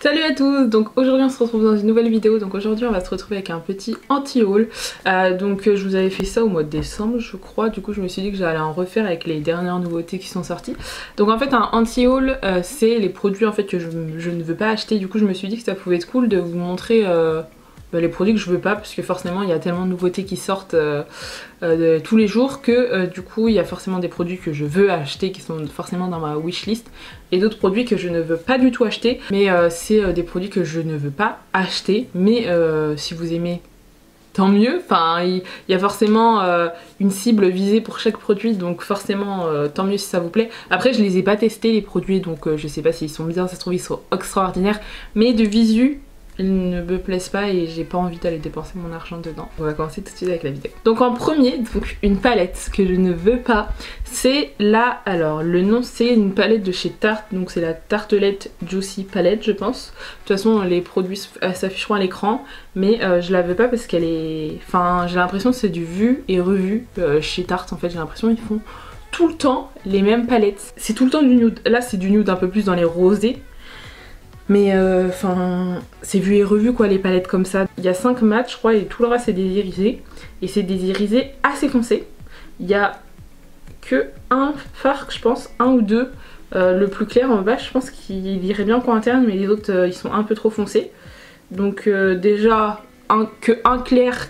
Salut à tous, donc aujourd'hui on se retrouve dans une nouvelle vidéo. Donc aujourd'hui on va se retrouver avec un petit anti-haul. Je vous avais fait ça au mois de décembre je crois, du coup je me suis dit que j'allais en refaire avec les dernières nouveautés qui sont sorties. Donc en fait un anti-haul c'est les produits en fait que je ne veux pas acheter. Du coup je me suis dit que ça pouvait être cool de vous montrer les produits que je veux pas, parce que forcément il y a tellement de nouveautés qui sortent tous les jours que du coup il y a forcément des produits que je veux acheter qui sont forcément dans ma wishlist et d'autres produits que je ne veux pas du tout acheter, mais c'est des produits que je ne veux pas acheter, mais si vous aimez tant mieux. Enfin il y a forcément une cible visée pour chaque produit, donc forcément tant mieux si ça vous plaît. Après je les ai pas testés les produits, donc je sais pas s'ils sont bien, ça se trouve ils sont extraordinaires, mais de visu ils ne me plaisent pas et j'ai pas envie d'aller dépenser mon argent dedans. On va commencer tout de suite avec la vidéo. Donc en premier, donc une palette que je ne veux pas, c'est là, alors le nom c'est une palette de chez Tarte, donc c'est la Tartelette Juicy Palette je pense. De toute façon les produits s'afficheront à l'écran, mais je la veux pas parce qu'elle est... Enfin j'ai l'impression que c'est du vu et revu chez Tarte en fait, j'ai l'impression qu'ils font tout le temps les mêmes palettes. C'est tout le temps du nude, là c'est du nude un peu plus dans les rosés. Mais c'est vu et revu quoi les palettes comme ça. Il y a 5 mats je crois et tout le reste c'est des irisés. Et c'est des irisés assez foncés. Il y a que un fard je pense, un ou deux. Le plus clair en bas je pense qu'il irait bien pour interne, mais les autres ils sont un peu trop foncés. Donc déjà un clair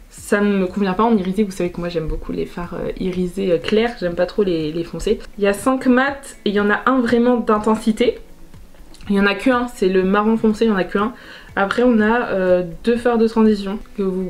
ça ne me convient pas en irisé. Vous savez que moi j'aime beaucoup les fards irisés clairs, j'aime pas trop les foncés. Il y a 5 mats et il y en a un vraiment d'intensité. Il n'y en a qu'un, c'est le marron foncé, il n'y en a qu'un. Après on a deux fards de transition,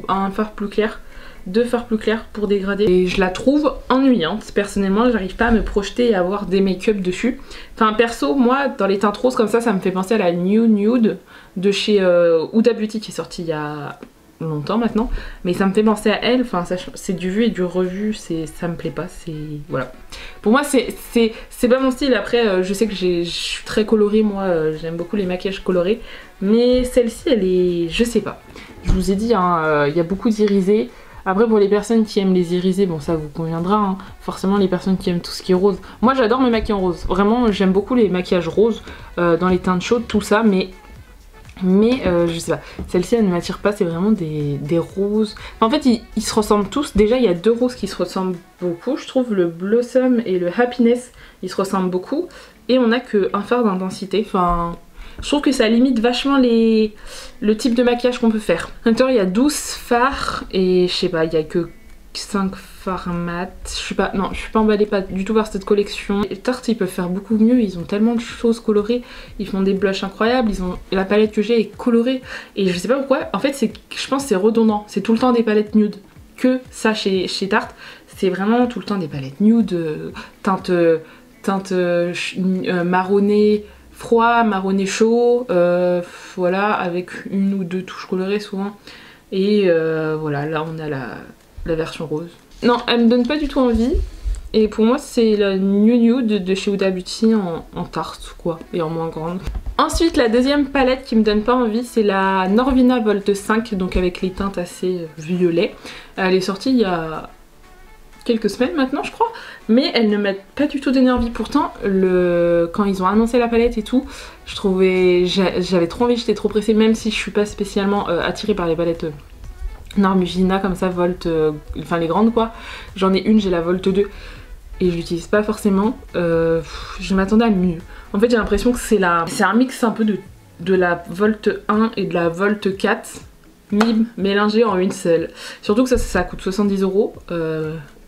un fard plus clair, deux fards plus clairs pour dégrader. Et je la trouve ennuyante, personnellement j'arrive pas à me projeter et à avoir des make-up dessus. Enfin perso, moi dans les teintes roses comme ça me fait penser à la New Nude de chez Huda Beauty qui est sortie il y a longtemps maintenant, mais ça me fait penser à elle. Enfin c'est du vu et du revu, ça me plaît pas, c'est voilà, pour moi c'est pas mon style. Après je sais que je suis très colorée, moi j'aime beaucoup les maquillages colorés, mais celle-ci elle est, je sais pas, je vous ai dit hein, il y a beaucoup d'irisés. Après pour les personnes qui aiment les irisés, bon ça vous conviendra hein. Forcément les personnes qui aiment tout ce qui est rose, moi j'adore mes maquillages en rose, vraiment j'aime beaucoup les maquillages roses dans les teintes chaudes tout ça, mais je sais pas, celle-ci elle ne m'attire pas, c'est vraiment des roses. Enfin, en fait ils se ressemblent tous, déjà il y a deux roses qui se ressemblent beaucoup, je trouve le Blossom et le Happiness ils se ressemblent beaucoup, et on a qu'un fard d'intensité. Enfin je trouve que ça limite vachement le type de maquillage qu'on peut faire. Maintenant il y a 12 fards et je sais pas, il y a que 5 fards mat. Je suis pas emballée pas du tout par cette collection. Les Tarte ils peuvent faire beaucoup mieux, ils ont tellement de choses colorées, ils font des blushs incroyables, la palette que j'ai est colorée et je sais pas pourquoi. En fait je pense que c'est redondant, c'est tout le temps des palettes nude que ça chez Tarte. C'est vraiment tout le temps des palettes nude, teinte marronné froid, marronné chaud, voilà, avec une ou deux touches colorées souvent. Et voilà, là on a la version rose. Non, elle me donne pas du tout envie. Et pour moi c'est la New Nude de chez Huda Beauty en tarte quoi, et en moins grande. Ensuite la deuxième palette qui me donne pas envie, c'est la Norvina Volt 5, donc avec les teintes assez violet. Elle est sortie il y a quelques semaines maintenant je crois, mais elle ne m'a pas du tout donné envie. Pourtant quand ils ont annoncé la palette et tout, j'avais trop envie, j'étais trop pressée, même si je suis pas spécialement attirée par les palettes Normina comme ça, Volt, enfin les grandes quoi. J'en ai une, j'ai la Volt 2 et je l'utilise pas forcément. Je m'attendais à mieux. En fait j'ai l'impression que c'est un mix un peu de la Volt 1 et de la Volt 4 mélangé en une seule. Surtout que ça coûte 70 €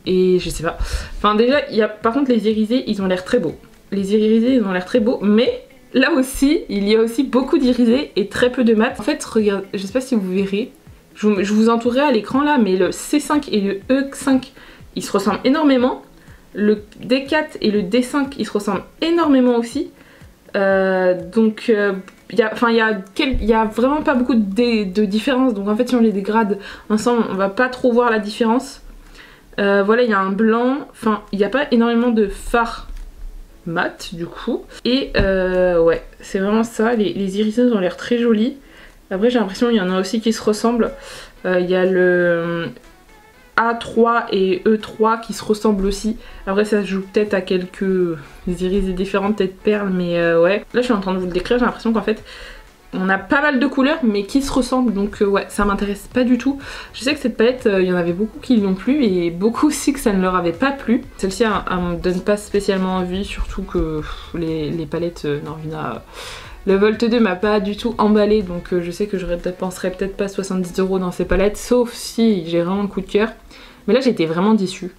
et je sais pas. Enfin déjà par contre les irisés ils ont l'air très beaux. Les irisés ils ont l'air très beaux, mais là aussi il y a aussi beaucoup d'irisés et très peu de mat. En fait regarde, je sais pas si vous verrez. Je vous entourerai à l'écran là, mais le C5 et le E5 ils se ressemblent énormément. Le D4 et le D5 ils se ressemblent énormément aussi. Donc il y a vraiment pas beaucoup de différence. Donc en fait si on les dégrade ensemble on va pas trop voir la différence. Voilà, il y a un blanc, enfin il n'y a pas énormément de fard mat du coup. Et ouais c'est vraiment ça, les irisés ont l'air très jolis. Après j'ai l'impression qu'il y en a aussi qui se ressemblent. Il y a le A3 et E3 qui se ressemblent aussi. Après ça se joue peut-être à quelques iris différents, peut-être perles, mais ouais. Là je suis en train de vous le décrire, j'ai l'impression qu'en fait On a pas mal de couleurs mais qui se ressemblent, donc ouais, ça m'intéresse pas du tout. Je sais que cette palette, il y en avait beaucoup qui lui ont plu et beaucoup aussi que ça ne leur avait pas plu. Celle-ci, elle me donne pas spécialement envie, surtout que les palettes Norvina... Le Volt 2 m'a pas du tout emballé, donc je sais que je dépenserais peut-être pas 70 € dans ces palettes, sauf si j'ai vraiment le coup de cœur. Mais là j'étais vraiment déçue,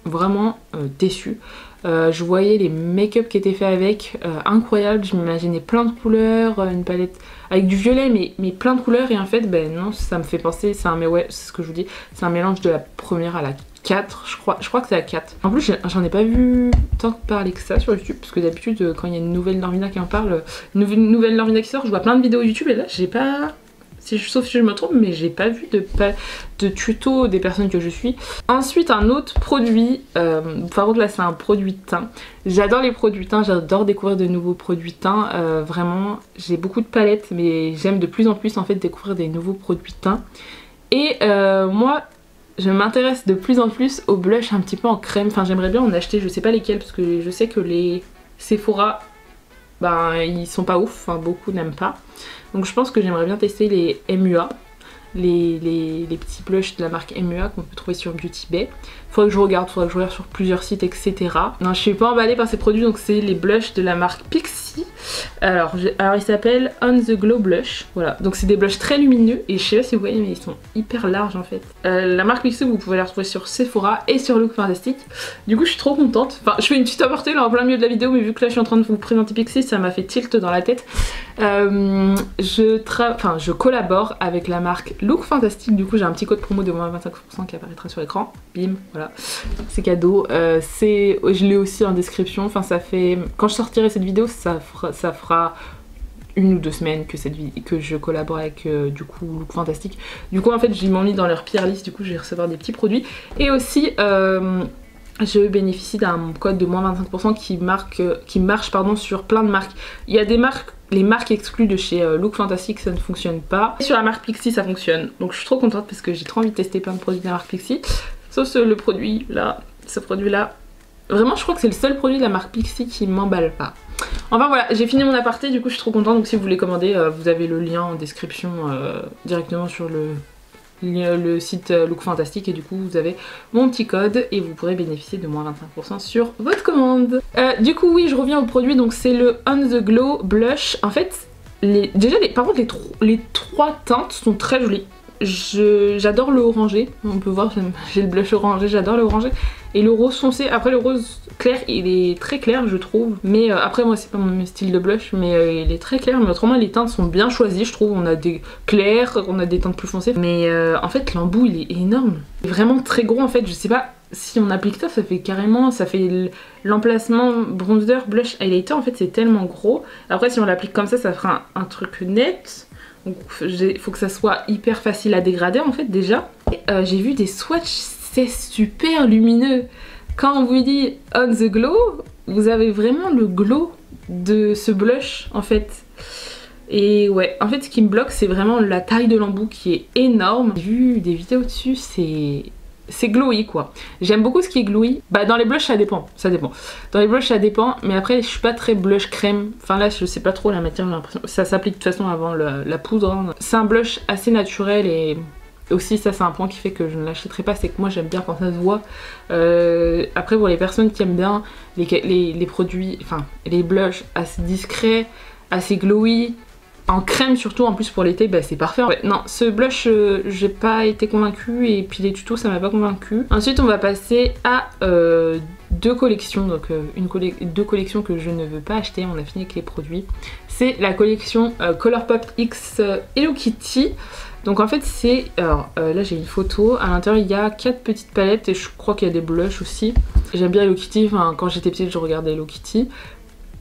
vraiment déçue. Je voyais les make-up qui étaient faits avec, incroyable, je m'imaginais plein de couleurs, une palette avec du violet mais plein de couleurs, et en fait ben non, ça me fait penser, mais ouais, c'est ce que je vous dis, c'est un mélange de la première à la 4, je crois que c'est la 4. En plus j'en ai pas vu tant parler que ça sur YouTube, parce que d'habitude quand il y a une nouvelle Norvina qui en parle, une nouvelle Norvina qui sort, je vois plein de vidéos YouTube, et là j'ai pas... sauf si je me trompe, mais j'ai pas vu de tuto des personnes que je suis. Ensuite un autre produit, par contre là c'est un produit de teint. J'adore les produits de teint, j'adore découvrir de nouveaux produits de teint, vraiment j'ai beaucoup de palettes, mais j'aime de plus en plus en fait découvrir des nouveaux produits de teint. Et moi je m'intéresse de plus en plus aux blushs un petit peu en crème, enfin j'aimerais bien en acheter, je sais pas lesquels, parce que je sais que les Sephora, ben ils sont pas ouf, enfin beaucoup n'aiment pas. Donc je pense que j'aimerais bien tester les MUA, les petits blushs de la marque MUA qu'on peut trouver sur Beauty Bay. Faudrait que je regarde sur plusieurs sites, etc. Non, je suis pas emballée par ces produits, donc c'est les blushs de la marque Pixi. Alors ils s'appellent On The Glow Blush, voilà. Donc c'est des blushs très lumineux, et je sais pas si vous voyez, mais ils sont hyper larges en fait. La marque Pixi, vous pouvez la retrouver sur Sephora et sur Look Fantastic. Du coup je suis trop contente. Enfin je fais une petite aparté là en plein milieu de la vidéo, mais vu que là je suis en train de vous présenter Pixi, ça m'a fait tilt dans la tête. Je collabore avec la marque Look Fantastic, du coup j'ai un petit code promo de moins 25% qui apparaîtra sur l'écran. Bim, voilà, c'est cadeau. Je l'ai aussi en description, enfin ça fait... Quand je sortirai cette vidéo, ça fera 1 ou 2 semaines que je collabore avec du coup Look Fantastic. Du coup en fait ils m'ont mis dans leur peer list, du coup je vais recevoir des petits produits. Et aussi je bénéficie d'un code de moins 25% qui marche sur plein de marques. Il y a des marques, les marques exclues de chez Look Fantastic, ça ne fonctionne pas. Et sur la marque Pixi ça fonctionne. Donc je suis trop contente parce que j'ai trop envie de tester plein de produits de la marque Pixi. Sauf le produit là, ce produit là. Vraiment je crois que c'est le seul produit de la marque Pixi qui m'emballe pas. Enfin voilà, j'ai fini mon aparté, du coup je suis trop contente. Donc si vous voulez commander, vous avez le lien en description directement sur le site Look Fantastic, et du coup vous avez mon petit code et vous pourrez bénéficier de moins 25% sur votre commande. Du coup oui, je reviens au produit, donc c'est le On The Glow Blush. En fait, par contre les 3 teintes sont très jolies. J'adore le orangé, on peut voir j'ai le blush orangé, j'adore le orangé, et le rose foncé. Après le rose clair il est très clair je trouve, mais après moi c'est pas mon style de blush, mais il est très clair. Mais autrement les teintes sont bien choisies je trouve, on a des clairs, on a des teintes plus foncées, mais en fait l'embout il est énorme, il est vraiment très gros en fait. Je sais pas si on applique ça, ça fait l'emplacement bronzer, blush, highlighter, en fait c'est tellement gros. Après si on l'applique comme ça fera un truc net. Donc il faut que ça soit hyper facile à dégrader en fait déjà. J'ai vu des swatchs, c'est super lumineux. Quand on vous dit On The Glow, vous avez vraiment le glow de ce blush en fait. Et ouais, en fait ce qui me bloque c'est vraiment la taille de l'embout qui est énorme. J'ai vu des vidéos dessus, c'est glowy quoi. J'aime beaucoup ce qui est glowy. Bah dans les blushs ça dépend. Dans les blushs ça dépend, mais après je suis pas très blush crème. Enfin là je sais pas trop la matière, j'ai l'impression. Ça s'applique de toute façon avant la poudre. Hein. C'est un blush assez naturel, et aussi ça c'est un point qui fait que je ne l'achèterai pas, c'est que moi j'aime bien quand ça se voit. Après pour les personnes qui aiment bien les produits, enfin les blushs assez discrets, assez glowy, en crème surtout en plus pour l'été, bah c'est parfait. Ouais, non, ce blush j'ai pas été convaincue, et puis les tutos ça m'a pas convaincue. Ensuite on va passer à 2 collections, donc 2 collections que je ne veux pas acheter, on a fini avec les produits. C'est la collection Colourpop X Hello Kitty. Donc en fait c'est, alors là j'ai une photo, à l'intérieur il y a 4 petites palettes, et je crois qu'il y a des blushs aussi. J'aime bien Hello Kitty, enfin quand j'étais petite je regardais Hello Kitty.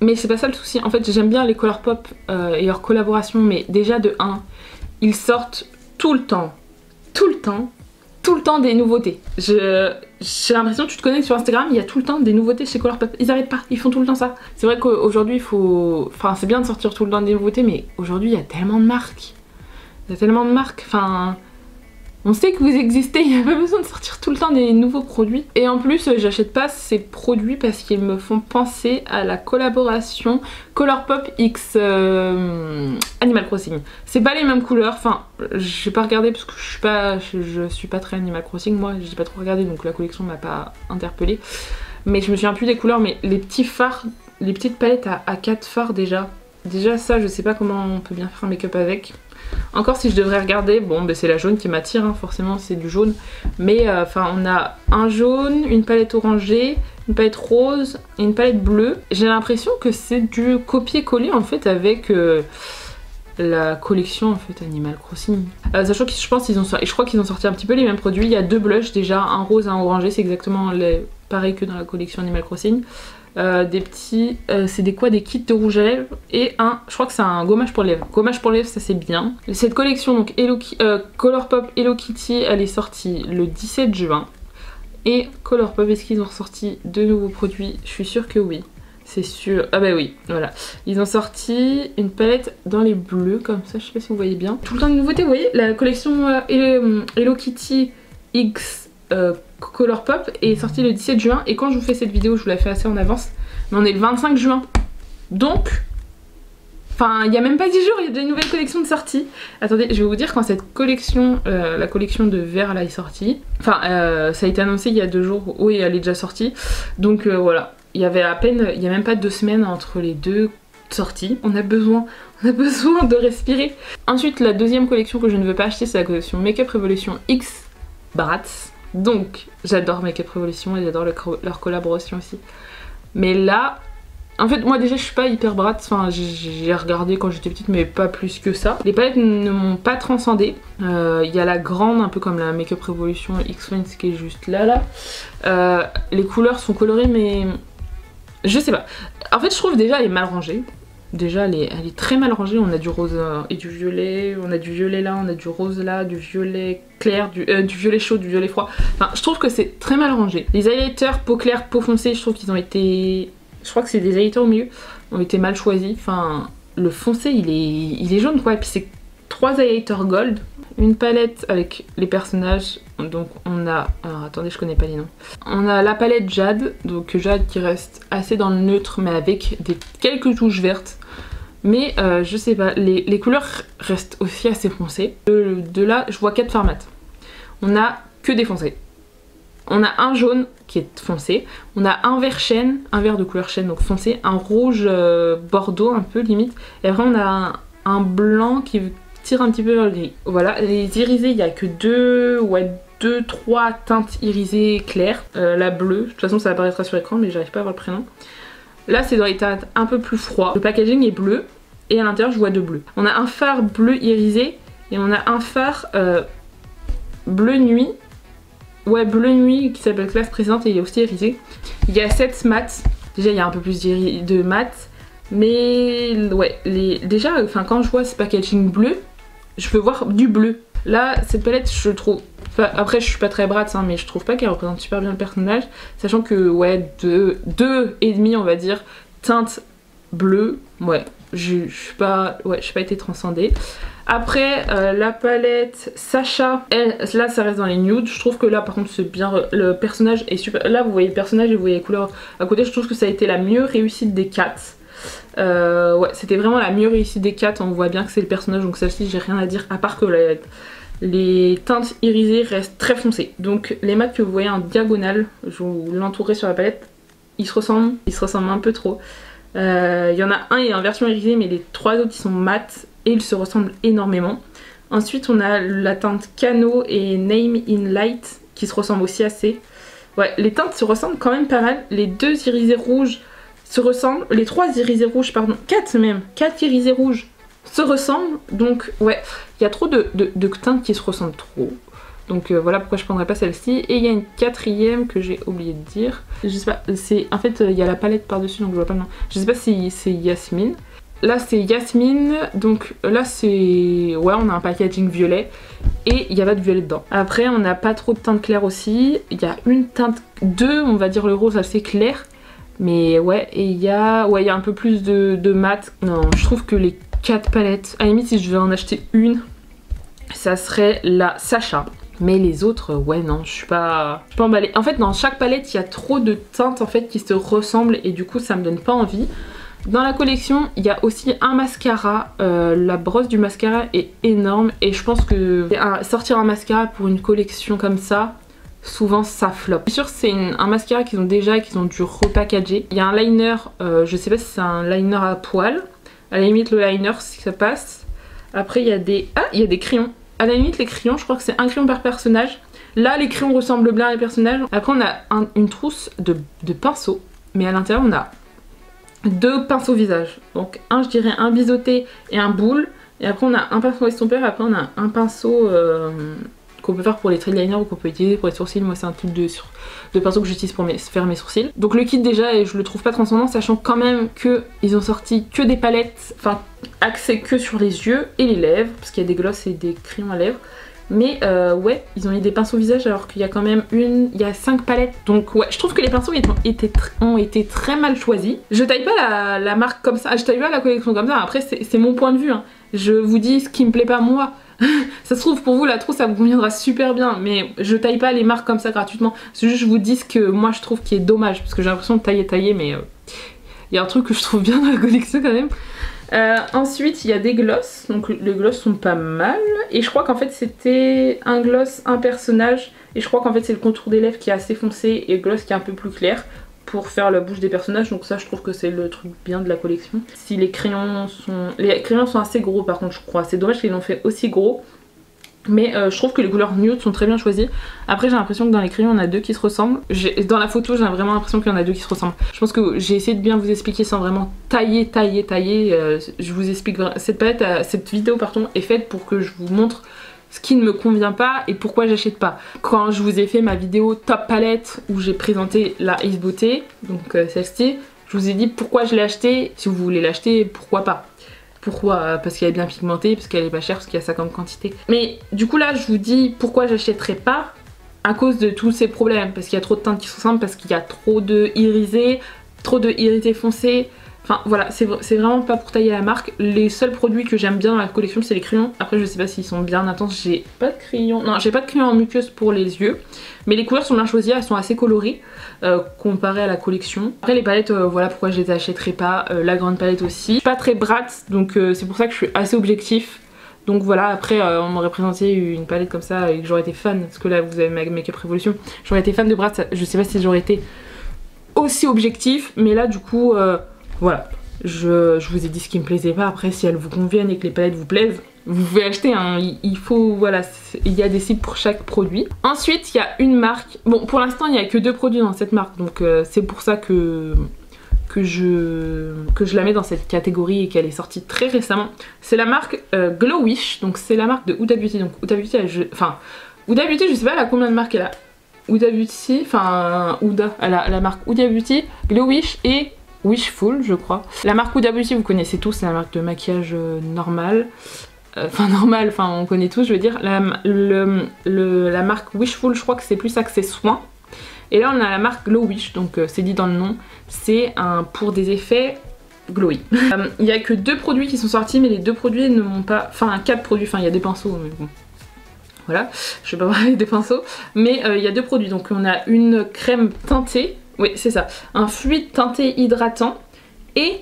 Mais c'est pas ça le souci, en fait j'aime bien les Colourpop et leurs collaborations, mais déjà de 1, ils sortent tout le temps des nouveautés. J'ai l'impression que tu te connectes sur Instagram, il y a tout le temps des nouveautés chez Colourpop, ils arrêtent pas, ils font tout le temps ça. C'est vrai qu'aujourd'hui il faut... Enfin c'est bien de sortir tout le temps des nouveautés, mais aujourd'hui il y a tellement de marques. Enfin... On sait que vous existez, il n'y a pas besoin de sortir tout le temps des nouveaux produits. Et en plus, j'achète pas ces produits parce qu'ils me font penser à la collaboration Colourpop X Animal Crossing. C'est pas les mêmes couleurs, enfin, j'ai pas regardé parce que je suis pas très Animal Crossing, moi, j'ai pas trop regardé, donc la collection m'a pas interpellée. Mais je me souviens plus des couleurs, mais les petits fards, les petites palettes à 4 fards déjà. Déjà ça, je sais pas comment on peut bien faire un make-up avec. Encore si je devrais regarder, bon bah c'est la jaune qui m'attire, hein, forcément c'est du jaune. Mais enfin on a un jaune, une palette orangée, une palette rose et une palette bleue. J'ai l'impression que c'est du copier-coller en fait avec la collection en fait Animal Crossing. Sachant que je pense qu'ils ont sorti, je crois qu'ils ont sorti un petit peu les mêmes produits. Il y a 2 blushs déjà, un rose et un orangé, c'est exactement pareil que dans la collection Animal Crossing. Des petits, c'est des quoi, des kits de rouge à lèvres et je crois que c'est un gommage pour lèvres. Gommage pour lèvres, ça c'est bien. Cette collection donc Colourpop Hello Kitty, elle est sortie le 17 juin. Et Colourpop, est-ce qu'ils ont ressorti de nouveaux produits? Je suis sûre que oui. C'est sûr. Ah bah oui, voilà. Ils ont sorti une palette dans les bleus comme ça, je sais pas si vous voyez bien. Tout le temps de nouveautés, vous voyez, la collection Hello Kitty X Colourpop est sortie le 17 juin et quand je vous fais cette vidéo je vous la fais assez en avance, mais on est le 25 juin donc enfin il n'y a même pas 10 jours, il y a déjà une nouvelle collection de sortie. Attendez, je vais vous dire quand cette collection, la collection de verre là est sortie, enfin ça a été annoncé il y a 2 jours, oui elle est déjà sortie, donc voilà, il y avait à peine, il n'y a même pas 2 semaines entre les deux sorties, on a besoin de respirer. Ensuite la deuxième collection que je ne veux pas acheter, c'est la collection Makeup Revolution X Bratz. Donc j'adore Makeup Revolution et j'adore leur collaboration aussi. Mais là, en fait moi déjà je suis pas hyper Bratz, enfin j'ai regardé quand j'étais petite mais pas plus que ça. Les palettes ne m'ont pas transcendée. Il y a la grande, un peu comme la Makeup Revolution X-Fine qui est juste là. Les couleurs sont colorées mais je sais pas. En fait je trouve déjà elle est mal rangée. Déjà elle est très mal rangée, on a du rose et du violet, on a du violet là, on a du rose là, du violet clair, du violet chaud, du violet froid. Enfin je trouve que c'est très mal rangé. Les highlighters peau claire, peau foncée, je trouve qu'ils ont été... Je crois que c'est des highlighters au milieu, ont été mal choisis. Enfin le foncé il est jaune quoi, et puis c'est 3 highlighters gold. Une palette avec les personnages, donc on a... Alors attendez, je connais pas les noms. On a la palette Jade, donc Jade qui reste assez dans le neutre mais avec quelques touches vertes. Mais je sais pas, les couleurs restent aussi assez foncées. De là, je vois 4 formats. On a que des foncés. On a un jaune qui est foncé. On a un vert chêne, un vert de couleur chêne donc foncé. Un rouge bordeaux un peu limite. Et après on a un blanc qui tire un petit peu vers le gris. Voilà, les irisés, il n'y a que 2-3 teintes irisées claires. La bleue, de toute façon ça apparaîtra sur l'écran mais j'arrive pas à voir le prénom. Là c'est dans les teintes un peu plus froid. Le packaging est bleu et à l'intérieur je vois 2 bleus. On a un fard bleu irisé et on a un fard bleu nuit. Ouais, bleu nuit qui s'appelle Classe Précédente et il est aussi irisé. Il y a 7 mat. Déjà il y a un peu plus de mat. Mais ouais, déjà enfin, quand je vois ce packaging bleu, je peux voir du bleu. Là cette palette je trouve... Enfin, après je suis pas très Bratz hein, mais je trouve pas qu'elle représente super bien le personnage. Sachant que ouais, 2,5 on va dire, teinte bleue. Ouais, je suis pas été transcendée. Après la palette Sacha, elle, là ça reste dans les nudes. Je trouve que là par contre c'est bien, le personnage est super. Là vous voyez le personnage et vous voyez les couleurs à côté. Je trouve que ça a été la mieux réussite des 4. Ouais, c'était vraiment la mieux réussite des 4. On voit bien que c'est le personnage, donc celle-ci j'ai rien à dire à part que les teintes irisées restent très foncées. Donc les mats que vous voyez en diagonale, je vous l'entourerai sur la palette, ils se ressemblent un peu trop. Il y en a un et en version irisée mais les 3 autres ils sont mat et ils se ressemblent énormément. Ensuite on a la teinte Cano et Name in Light qui se ressemblent aussi assez. Ouais, les teintes se ressemblent quand même pas mal. Les 2 irisés rouges se ressemblent, les 3 irisés rouges pardon, 4 même, 4 irisés rouges se ressemblent. Donc ouais, il y a trop de teintes qui se ressemblent trop. Donc voilà pourquoi je prendrais pas celle-ci. Et il y a une 4e que j'ai oublié de dire. Je sais pas, c'est en fait il y a la palette par dessus donc je vois pas le nom. Je sais pas si c'est Yasmine. Là c'est Yasmine, donc là c'est... Ouais, on a un packaging violet et il y a pas de violet dedans. Après on n'a pas trop de teintes claires aussi. Il y a une teinte 2, on va dire le rose assez clair. Mais ouais, et il y a un peu plus de mat. Non, je trouve que les 4 palettes, à la limite si je devais en acheter une, ça serait la Sacha. Mais les autres, ouais non, je suis pas emballée. En fait dans chaque palette il y a trop de teintes en fait qui se ressemblent et du coup ça me donne pas envie. Dans la collection il y a aussi un mascara, la brosse du mascara est énorme et je pense que sortir un mascara pour une collection comme ça, souvent ça flop. Je suis sûre que c'est un mascara qu'ils ont déjà et qu'ils ont dû repackager. Il y a un liner, je sais pas si c'est un liner à poils, à la limite le liner si ça passe. Après il y a des... Ah, il y a des crayons. À la limite les crayons, je crois que c'est un crayon par personnage. Là les crayons ressemblent bien à les personnages. Après on a une trousse de pinceaux, mais à l'intérieur on a 2 pinceaux visage. Donc je dirais un biseauté et un boule. Et après on a un pinceau estompeur, après on a un pinceau qu'on peut faire pour les traits de liner ou qu'on peut utiliser pour les sourcils. Moi c'est un type de pinceau que j'utilise pour faire mes sourcils. Donc le kit déjà, et je le trouve pas transcendant, sachant quand même qu'ils ont sorti que des palettes, enfin axées que sur les yeux et les lèvres, parce qu'il y a des glosses et des crayons à lèvres. Mais ouais, ils ont mis des pinceaux visage alors qu'il y a quand même il y a 5 palettes. Donc ouais, je trouve que les pinceaux ont été très mal choisis. Je taille pas la marque comme ça, je taille pas la collection comme ça. Après c'est mon point de vue, hein. Je vous dis ce qui me plaît pas moi. Ça se trouve pour vous la trousse ça vous conviendra super bien, mais je taille pas les marques comme ça gratuitement. C'est juste je vous dis ce que moi je trouve qui est dommage, parce que j'ai l'impression de tailler mais il y a un truc que je trouve bien dans la collection quand même. Ensuite il y a des glosses, donc les glosses sont pas mal et je crois qu'en fait c'était un gloss, un personnage, et je crois qu'en fait c'est le contour des lèvres qui est assez foncé et le gloss qui est un peu plus clair pour faire la bouche des personnages, donc ça je trouve que c'est le truc bien de la collection. Si les crayons sont assez gros par contre je crois, c'est dommage qu'ils l'ont fait aussi gros. Mais je trouve que les couleurs nude sont très bien choisies. Après j'ai l'impression que dans les crayons on a 2 qui se ressemblent. Dans la photo j'ai vraiment l'impression qu'il y en a 2 qui se ressemblent. Je pense que j'ai essayé de bien vous expliquer sans vraiment tailler. Je vous explique, cette vidéo pardon, est faite pour que je vous montre ce qui ne me convient pas et pourquoi j'achète pas. Quand je vous ai fait ma vidéo top palette où j'ai présenté la Ace Beauté, donc celle-ci, je vous ai dit pourquoi je l'ai acheté. Si vous voulez l'acheter, pourquoi pas. Pourquoi? Parce qu'elle est bien pigmentée, parce qu'elle est pas chère, parce qu'il y a ça comme quantité. Mais du coup là je vous dis pourquoi j'achèterai pas, à cause de tous ces problèmes. Parce qu'il y a trop de teintes qui se ressemblent, parce qu'il y a trop de irisés, trop de irisés foncés. Enfin voilà, c'est vraiment pas pour tailler la marque. Les seuls produits que j'aime bien dans la collection c'est les crayons. Après je sais pas s'ils sont bien intenses, j'ai pas de crayon. Non, j'ai pas de crayon en muqueuse pour les yeux. Mais les couleurs sont bien choisies, elles sont assez colorées comparées à la collection. Après les palettes, voilà pourquoi je les achèterai pas. La grande palette aussi. Je suis pas très Bratz, donc c'est pour ça que je suis assez objectif. Donc voilà, après on m'aurait présenté une palette comme ça et que j'aurais été fan, parce que là vous avez ma Make-up Revolution, j'aurais été fan de Bratz, je sais pas si j'aurais été aussi objectif, mais là du coup voilà, je vous ai dit ce qui me plaisait pas. Après si elles vous conviennent et que les palettes vous plaisent, vous pouvez acheter, hein. Il faut, voilà, il y a des sites pour chaque produit. Ensuite il y a une marque, bon pour l'instant il n'y a que 2 produits dans cette marque, donc c'est pour ça que je la mets dans cette catégorie et qu'elle est sortie très récemment. C'est la marque Glow Wish, donc c'est la marque de Huda Beauty. Donc Huda Beauty, Huda Beauty je sais pas elle a combien de marques elle a. Huda Beauty, Huda, elle a la marque Huda Beauty, Glow Wish et Wishful je crois. La marque Huda Beauty vous connaissez tous, c'est la marque de maquillage normal. On connaît tous je veux dire. La marque Wishful je crois que c'est plus axé soin. Et là on a la marque Glow Wish, donc c'est dit dans le nom, c'est pour des effets glowy. Il n'y a que 2 produits qui sont sortis, mais les 2 produits ne m'ont pas... Enfin 4 produits, il y a des pinceaux, mais bon. Voilà, je vais pas parler des pinceaux. Mais il y a 2 produits, donc on a une crème teintée, oui c'est ça, un fluide teinté hydratant et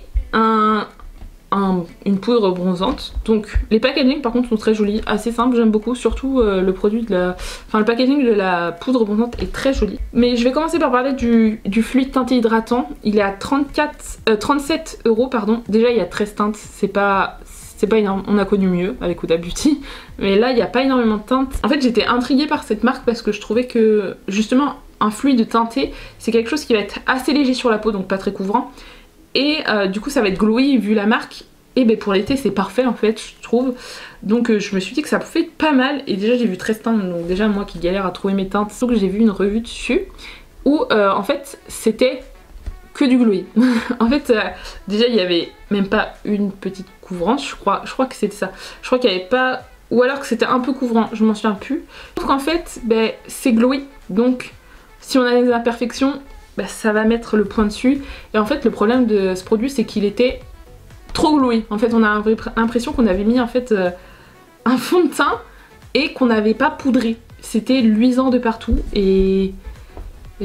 une poudre bronzante. Donc les packaging par contre sont très jolis, assez simples, j'aime beaucoup, surtout le produit le packaging de la poudre bronzante est très joli. Mais je vais commencer par parler du fluide teinté hydratant. Il est à 37 € pardon. Déjà il y a 13 teintes, c'est pas énorme, on a connu mieux avec Huda Beauty, mais là il n'y a pas énormément de teintes. En fait j'étais intriguée par cette marque parce que je trouvais que justement un fluide teinté c'est quelque chose qui va être assez léger sur la peau, donc pas très couvrant. Et du coup ça va être glowy vu la marque. Et ben pour l'été c'est parfait en fait je trouve. Donc je me suis dit que ça pouvait être pas mal. Et déjà j'ai vu 13 teintes, donc déjà moi qui galère à trouver mes teintes, donc j'ai vu une revue dessus où en fait c'était que du glowy. En fait déjà il y avait même pas une petite couvrance je crois que c'était ça. Je crois qu'il y avait pas, ou alors que c'était un peu couvrant, je m'en souviens plus. Sauf qu'en fait c'est glowy, donc si on a des imperfections ça va mettre le point dessus. Et en fait le problème de ce produit c'est qu'il était trop glowy. En fait on a l'impression qu'on avait mis en fait un fond de teint et qu'on n'avait pas poudré. c'était luisant de partout et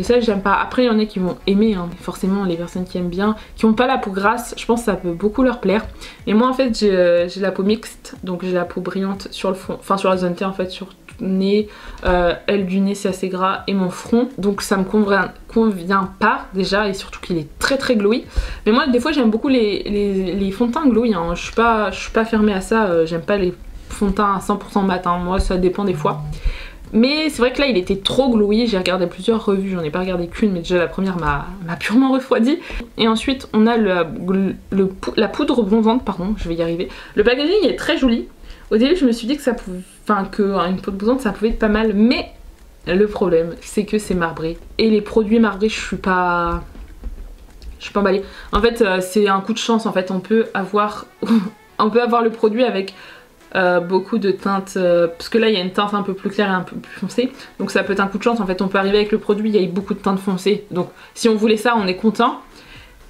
ça j'aime pas. Après il y en a qui vont aimer, hein. Forcément les personnes qui aiment bien, qui ont pas la peau grasse, je pense que ça peut beaucoup leur plaire. Et moi en fait j'ai la peau mixte, donc j'ai la peau brillante sur le front, enfin sur la zone T en fait, sur tout le nez, aile du nez c'est assez gras et mon front, donc ça me convient pas déjà, et surtout qu'il est très très glowy. Mais moi des fois j'aime beaucoup les fonds de teint glowy, hein. Je suis pas fermée à ça, j'aime pas les fonds de teint à 100% mat, hein. Moi ça dépend des fois. Mais c'est vrai que là il était trop glowy, j'ai regardé plusieurs revues, j'en ai pas regardé qu'une mais déjà la première m'a purement refroidi. Et ensuite on a la poudre bronzante, pardon je vais y arriver. Le packaging est très joli. Au début je me suis dit que ça pouvait, enfin qu'une poudre bronzante ça pouvait être pas mal, mais le problème c'est que c'est marbré. Et les produits marbrés je suis pas emballée. En fait c'est un coup de chance en fait, on peut avoir le produit avec beaucoup de teintes, parce que là il y a une teinte un peu plus claire et un peu plus foncée, donc ça peut être un coup de chance en fait. On peut arriver avec le produit, il y a eu beaucoup de teintes foncées, donc si on voulait ça on est content.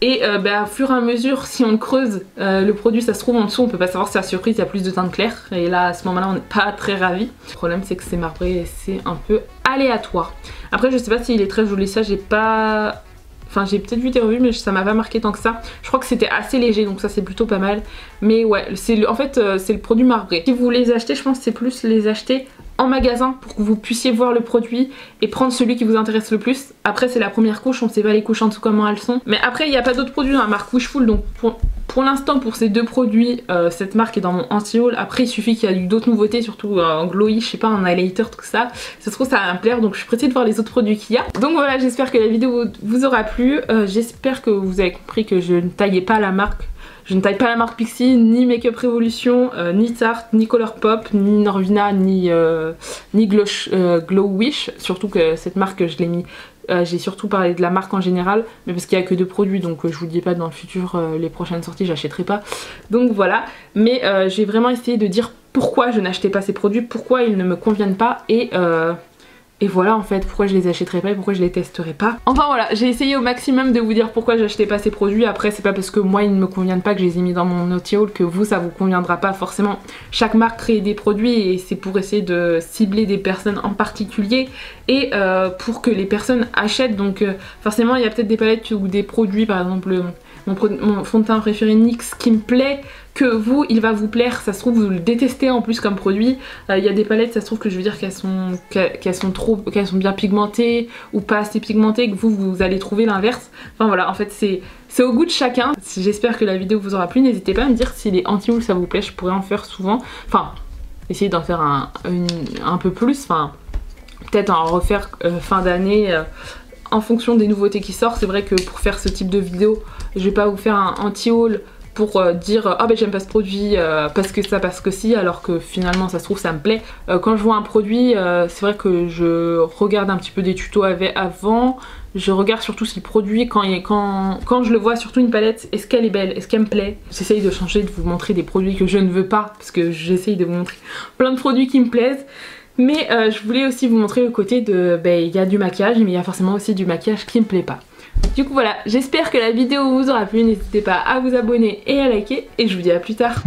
Et au fur et à mesure, si on creuse le produit, ça se trouve en dessous, on peut pas savoir si c'est la surprise, il y a plus de teintes claires, et là à ce moment là on n'est pas très ravis. Le problème c'est que c'est marbré et c'est un peu aléatoire. Après je sais pas s'il est très joli, ça j'ai pas... Enfin j'ai peut-être vu des revues mais ça m'a pas marqué tant que ça. Je crois que c'était assez léger donc ça c'est plutôt pas mal. Mais ouais, en fait c'est le produit marbré. Si vous les achetez, je pense que c'est plus les acheter en magasin pour que vous puissiez voir le produit et prendre celui qui vous intéresse le plus. Après c'est la première couche, on sait pas les couches en dessous comment elles sont. Mais après il n'y a pas d'autres produits dans la marque Wishful, donc pour l'instant pour ces deux produits, cette marque est dans mon anti-haul. Après il suffit qu'il y ait eu d'autres nouveautés, surtout en glowy, je sais pas, un highlighter, tout ça. Ça se trouve ça va me plaire, donc je suis pressée de voir les autres produits qu'il y a. Donc voilà, j'espère que la vidéo vous aura plu. J'espère que vous avez compris que je ne taillais pas la marque. Je ne taille pas la marque Pixi, ni Makeup Revolution, ni Tarte, ni Colourpop, ni Norvina, ni Glow Wish. Surtout que cette marque, je l'ai mis... j'ai surtout parlé de la marque en général, mais parce qu'il n'y a que deux produits, donc je vous dis pas dans le futur, les prochaines sorties, j'achèterai pas. Donc voilà, mais j'ai vraiment essayé de dire pourquoi je n'achetais pas ces produits, pourquoi ils ne me conviennent pas, et voilà en fait pourquoi je les achèterais pas et pourquoi je les testerais pas. Enfin voilà, j'ai essayé au maximum de vous dire pourquoi j'achetais pas ces produits. Après c'est pas parce que moi ils ne me conviennent pas que je les ai mis dans mon anti-haul que vous ça vous conviendra pas forcément. Chaque marque crée des produits et c'est pour essayer de cibler des personnes en particulier et pour que les personnes achètent. Donc forcément il y a peut-être des palettes ou des produits, par exemple mon fond de teint préféré NYX qui me plaît, que vous il va vous plaire, ça se trouve vous le détestez en plus comme produit. Il y a des palettes, ça se trouve que je veux dire qu'elles sont bien pigmentées ou pas assez pigmentées, que vous allez trouver l'inverse. Enfin voilà, en fait c'est au goût de chacun. J'espère que la vidéo vous aura plu, n'hésitez pas à me dire si les anti-haul ça vous plaît, je pourrais en faire souvent, enfin essayer d'en faire un peu plus, enfin peut-être en refaire fin d'année en fonction des nouveautés qui sortent. C'est vrai que pour faire ce type de vidéo je vais pas vous faire un anti-haul pour dire ah ben j'aime pas ce produit parce que ça, parce que si, alors que finalement ça se trouve ça me plaît. Quand je vois un produit c'est vrai que je regarde un petit peu des tutos avant, je regarde surtout si le produit quand je le vois, surtout une palette, est-ce qu'elle est belle, est-ce qu'elle me plaît. J'essaye de changer, de vous montrer des produits que je ne veux pas parce que j'essaye de vous montrer plein de produits qui me plaisent. Mais je voulais aussi vous montrer le côté de il y a du maquillage mais il y a forcément aussi du maquillage qui me plaît pas. Du coup voilà, j'espère que la vidéo vous aura plu, n'hésitez pas à vous abonner et à liker et je vous dis à plus tard.